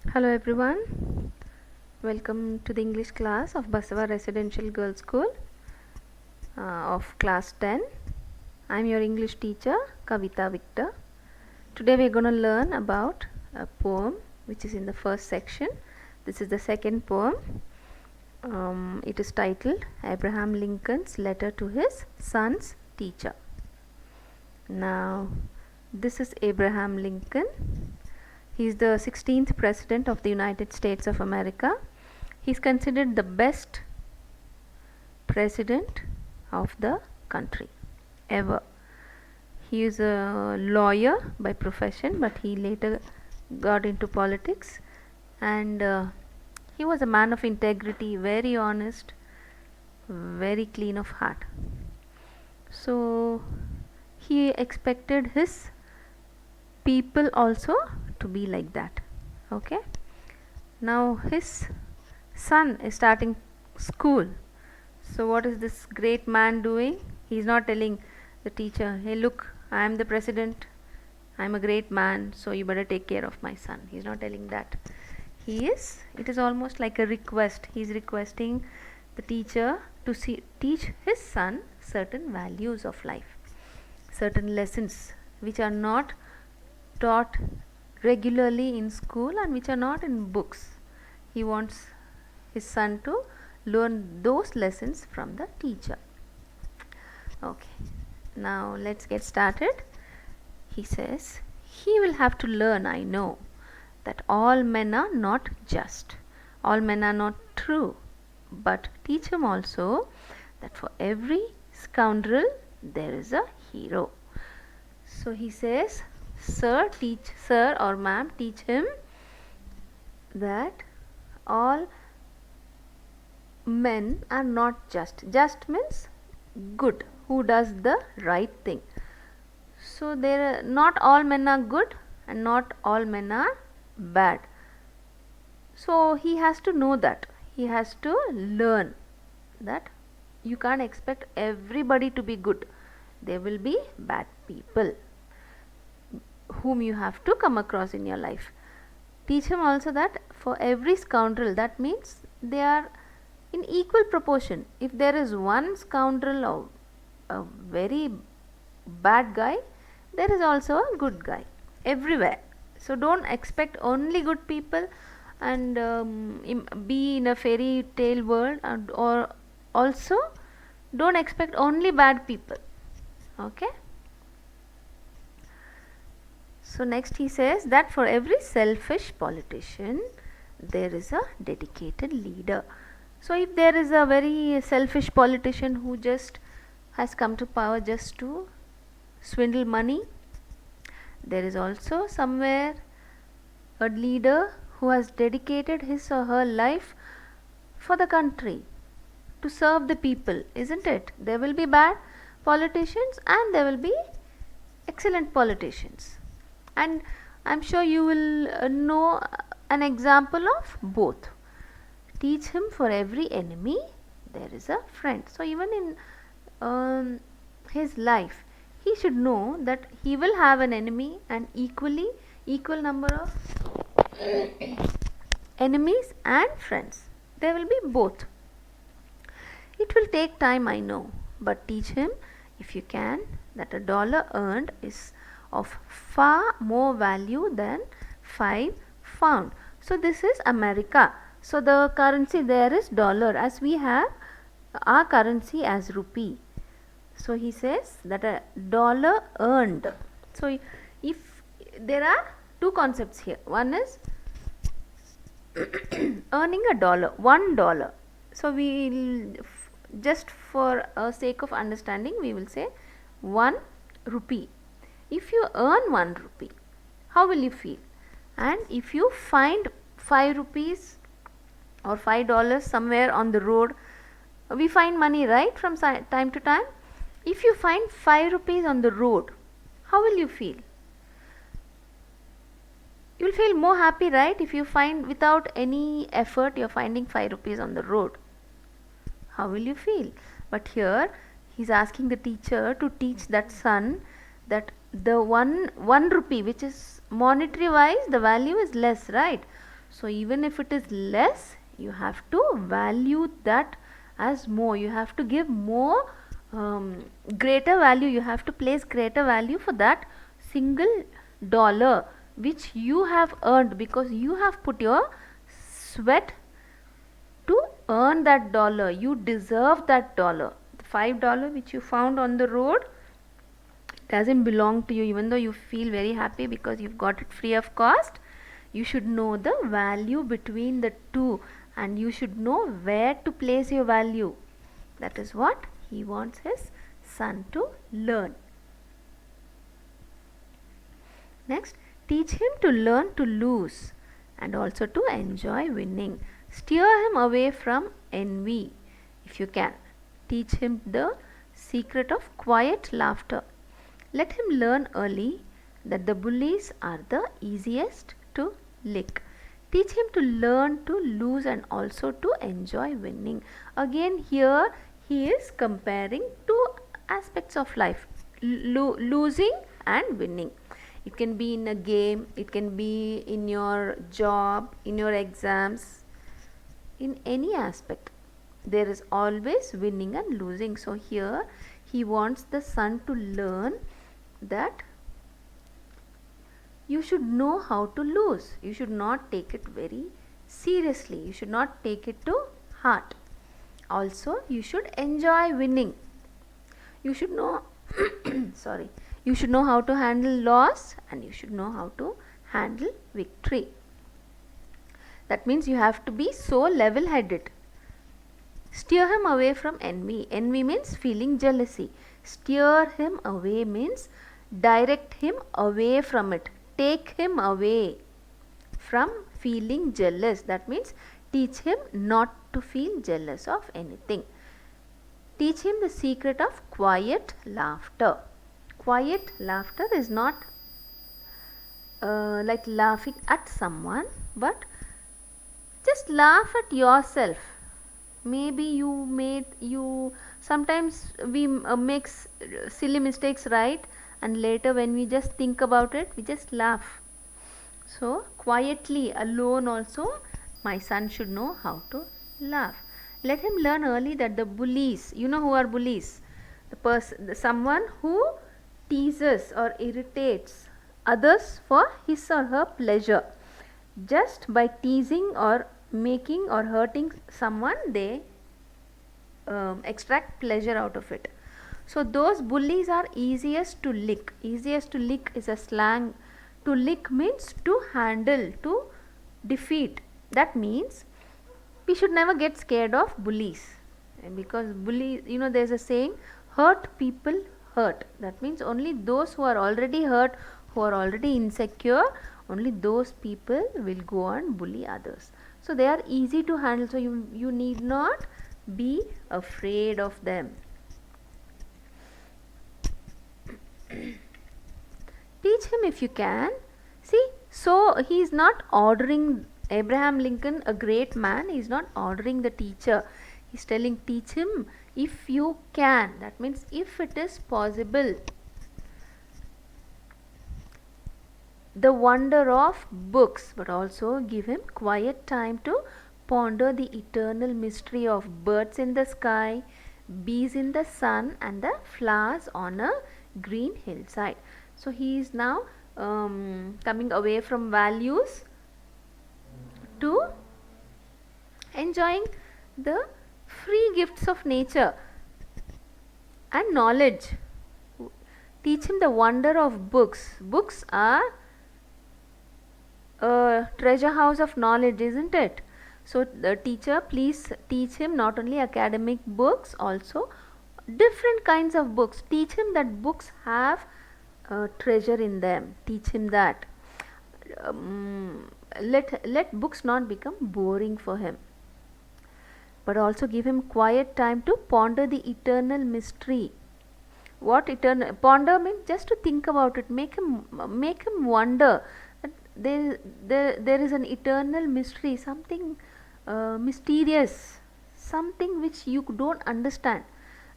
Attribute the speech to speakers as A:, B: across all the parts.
A: Hello everyone, welcome to the English class of Basava Residential Girls School of class 10. I am your English teacher Kavita Victor. Today we are going to learn about a poem which is in the first section. This is the second poem. It is titled Abraham Lincoln's Letter to His Son's Teacher. Now this is Abraham Lincoln. He is the 16th President of the United States of America. He is considered the best President of the country ever. He is a lawyer by profession, but he later got into politics, and he was a man of integrity, very honest, very clean of heart. So he expected his people also to be like that. Okay, now his son is starting school. So what is this great man doing? He is not telling the teacher, hey look, I am the president, I am a great man, so you better take care of my son. He is not telling that. It is almost like a request. He is requesting the teacher to teach his son certain values of life, certain lessons which are not taught regularly in school and which are not in books. He wants his son to learn those lessons from the teacher. Okay, now let's get started. He says, he will have to learn, I know, that all men are not just, all men are not true, but teach him also that for every scoundrel there is a hero. So he says, sir or ma'am, teach him that all men are not just. Just means good, who does the right thing. So not all men are good and not all men are bad. So he has to know that. He has to learn that you can't expect everybody to be good. There will be bad people whom you have to come across in your life. Teach him also that for every scoundrel, that means they are in equal proportion. If there is one scoundrel or a very bad guy, there is also a good guy everywhere. So don't expect only good people and be in a fairy tale world, or also don't expect only bad people. Okay. So next he says that for every selfish politician there is a dedicated leader. So if there is a very selfish politician who just has come to power just to swindle money, there is also somewhere a leader who has dedicated his or her life for the country, to serve the people, isn't it? There will be bad politicians and there will be excellent politicians, and I'm sure you will know an example of both. Teach him for every enemy there is a friend. So even in his life, he should know that he will have an enemy and equal number of enemies and friends. There will be both. It will take time, I know, but teach him if you can that a dollar earned is of far more value than 5 found. So this is America. So the currency there is dollar, as we have our currency as rupee. So he says that a dollar earned. So if there are two concepts here, one is earning a dollar, $1. So we will, just for sake of understanding, we will say 1 rupee. If you earn 1 rupee, how will you feel? And if you find 5 rupees or $5 somewhere on the road, we find money, right, from time to time. If you find 5 rupees on the road, how will you feel? You will feel more happy, right? If you find without any effort, you are finding 5 rupees on the road, how will you feel? But here he is asking the teacher to teach that son that the one rupee, which is monetary wise the value is less, right? So even if it is less, you have to value that as more. You have to give more, greater value. You have to place greater value for that single dollar which you have earned, because you have put your sweat to earn that dollar. You deserve that dollar. The $5 which you found on the road doesn't belong to you, even though you feel very happy because you've got it free of cost. You should know the value between the two, and you should know where to place your value. That is what he wants his son to learn. Next, teach him to learn to lose and also to enjoy winning. Steer him away from envy if you can. Teach him the secret of quiet laughter. Let him learn early that the bullies are the easiest to lick. Teach him to learn to lose and also to enjoy winning. Again, here he is comparing two aspects of life, losing and winning. It can be in a game, it can be in your job, in your exams, in any aspect. There is always winning and losing. So here he wants the son to learn that you should know how to lose. You should not take it very seriously. You should not take it to heart. Also, you should enjoy winning. You should know sorry. You should know how to handle loss, and you should know how to handle victory. That means you have to be so level-headed. Steer him away from envy. Envy means feeling jealousy. Steer him away means direct him away from it. Take him away from feeling jealous. That means teach him not to feel jealous of anything. Teach him the secret of quiet laughter. Quiet laughter is not like laughing at someone, but just laugh at yourself. Maybe you sometimes we make silly mistakes, right? And later when we just think about it, we just laugh. So quietly, alone also, my son should know how to laugh. Let him learn early that the bullies, you know who are bullies? Someone who teases or irritates others for his or her pleasure. Just by teasing or making or hurting someone, they extract pleasure out of it. So those bullies are easiest to lick. Easiest to lick is a slang. To lick means to handle, to defeat. That means we should never get scared of bullies, because bullies, there's a saying, hurt people hurt. That means only those who are already hurt, who are already insecure, only those people will go and bully others. So they are easy to handle, so you need not be afraid of them. Teach him if you can. See, so he is not ordering Abraham Lincoln, a great man, he is not ordering the teacher. He is telling, teach him if you can. That means if it is possible. The wonder of books, but also give him quiet time to ponder the eternal mystery of birds in the sky, bees in the sun, and the flowers on a green hillside. So he is now coming away from values to enjoying the free gifts of nature and knowledge. Teach him the wonder of books. Books are a treasure house of knowledge, isn't it? So the teacher, please teach him not only academic books, also different kinds of books. Teach him that books have treasure in them. Teach him that. Let books not become boring for him, but also give him quiet time to ponder the eternal mystery. What eternal? Ponder means just to think about it. Make him wonder that there is an eternal mystery, something mysterious, something which you don't understand.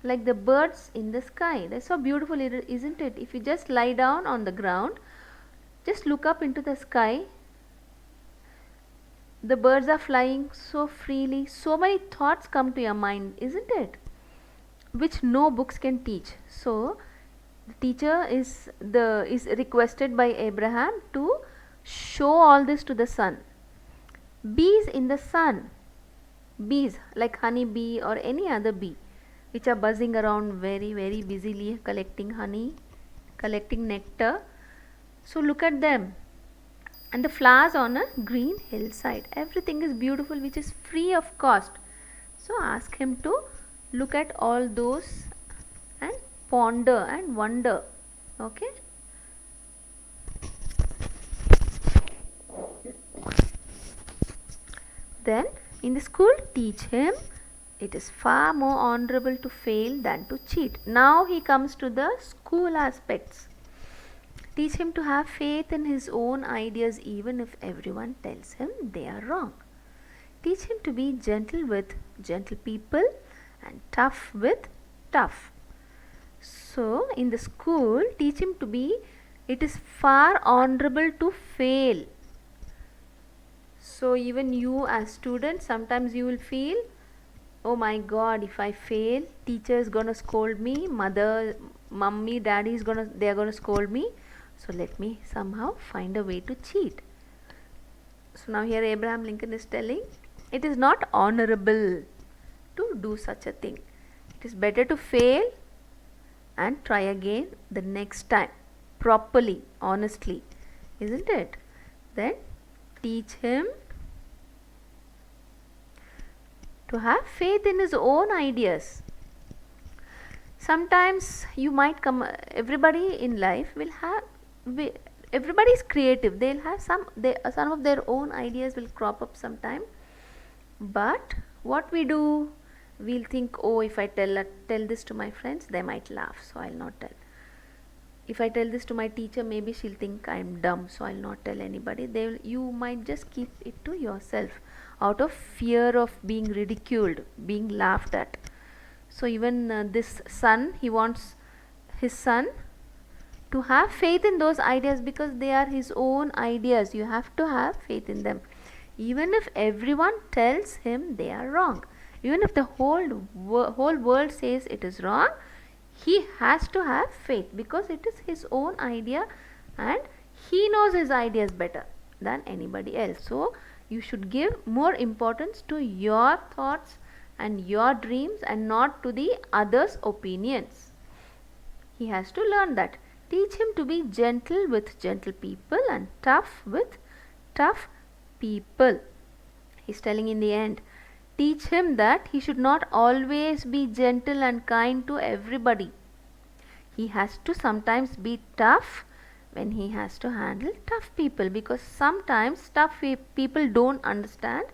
A: Like the birds in the sky, they're so beautiful, isn't it? If you just lie down on the ground, just look up into the sky, the birds are flying so freely, so many thoughts come to your mind, isn't it? Which no books can teach. So the teacher is requested by Abraham to show all this to the sun. Bees in the sun, bees like honey bee or any other bee, which are buzzing around very busily collecting honey, collecting nectar. So look at them, and the flowers on a green hillside, everything is beautiful, which is free of cost. So ask him to look at all those and ponder and wonder. Okay. Then in the school, teach him it is far more honorable to fail than to cheat. Now he comes to the school aspects. Teach him to have faith in his own ideas even if everyone tells him they are wrong. Teach him to be gentle with gentle people and tough with tough. So in the school, teach him to be, it is far honorable to fail. So even you as student, sometimes you will feel, oh my god, if I fail, teacher is gonna scold me, mother, mummy, daddy is gonna, they are gonna scold me. So let me somehow find a way to cheat. So now here Abraham Lincoln is telling, it is not honorable to do such a thing. It is better to fail and try again the next time, properly, honestly, isn't it? Then teach him to have faith in his own ideas. Sometimes you might come, everybody in life will have, everybody is creative, they'll have some of their own ideas will crop up sometime. But what we do, we'll think, oh, if I tell this to my friends, they might laugh, so I'll not tell. If I tell this to my teacher, maybe she'll think I'm dumb, so I'll not tell anybody. You might just keep it to yourself out of fear of being ridiculed, being laughed at. So even this son, he wants his son to have faith in those ideas because they are his own ideas. You have to have faith in them. Even if everyone tells him they are wrong, even if the whole world says it is wrong, he has to have faith because it is his own idea and he knows his ideas better than anybody else. So you should give more importance to your thoughts and your dreams and not to the others' opinions. He has to learn that. Teach him to be gentle with gentle people and tough with tough people. He's telling in the end, teach him that he should not always be gentle and kind to everybody. He has to sometimes be tough when he has to handle tough people, because sometimes tough people don't understand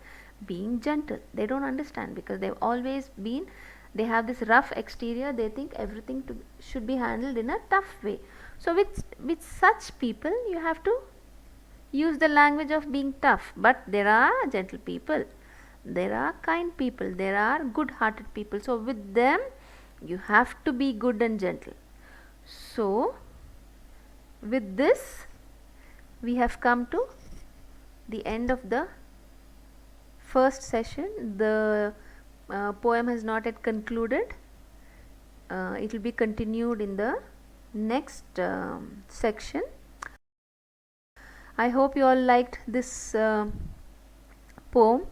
A: being gentle. They don't understand because they've always been, they have this rough exterior, they think everything should be handled in a tough way. So with such people you have to use the language of being tough. But there are gentle people, there are kind people, there are good hearted people. So with them you have to be good and gentle. So with this we have come to the end of the first session. The poem has not yet concluded. It will be continued in the next section. I hope you all liked this poem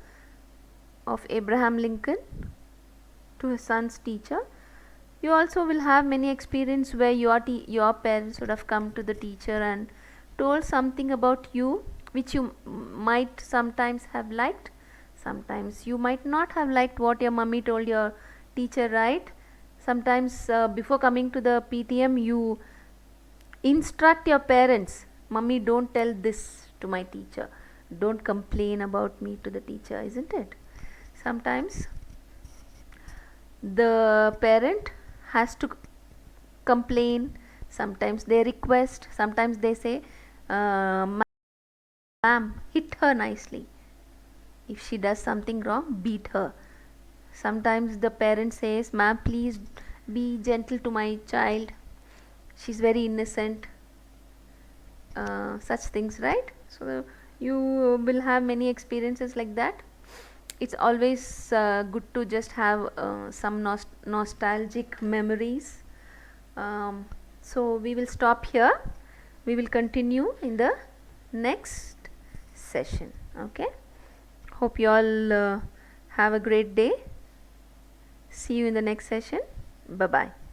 A: of Abraham Lincoln to his son's teacher. You also will have many experience where your parents would have come to the teacher and told something about you which you might sometimes have liked. Sometimes you might not have liked what your mummy told your teacher, right? Sometimes before coming to the PTM you instruct your parents, mummy, don't tell this to my teacher, don't complain about me to the teacher, isn't it? Sometimes the parent has to complain, sometimes they request, sometimes they say, ma'am, hit her nicely. If she does something wrong, beat her. Sometimes the parent says, ma'am, please be gentle to my child, she's very innocent. Such things, right? So You will have many experiences like that. It's always good to just have some nostalgic memories. So we will stop here. We will continue in the next session. Okay. Hope you all have a great day. See you in the next session. Bye bye.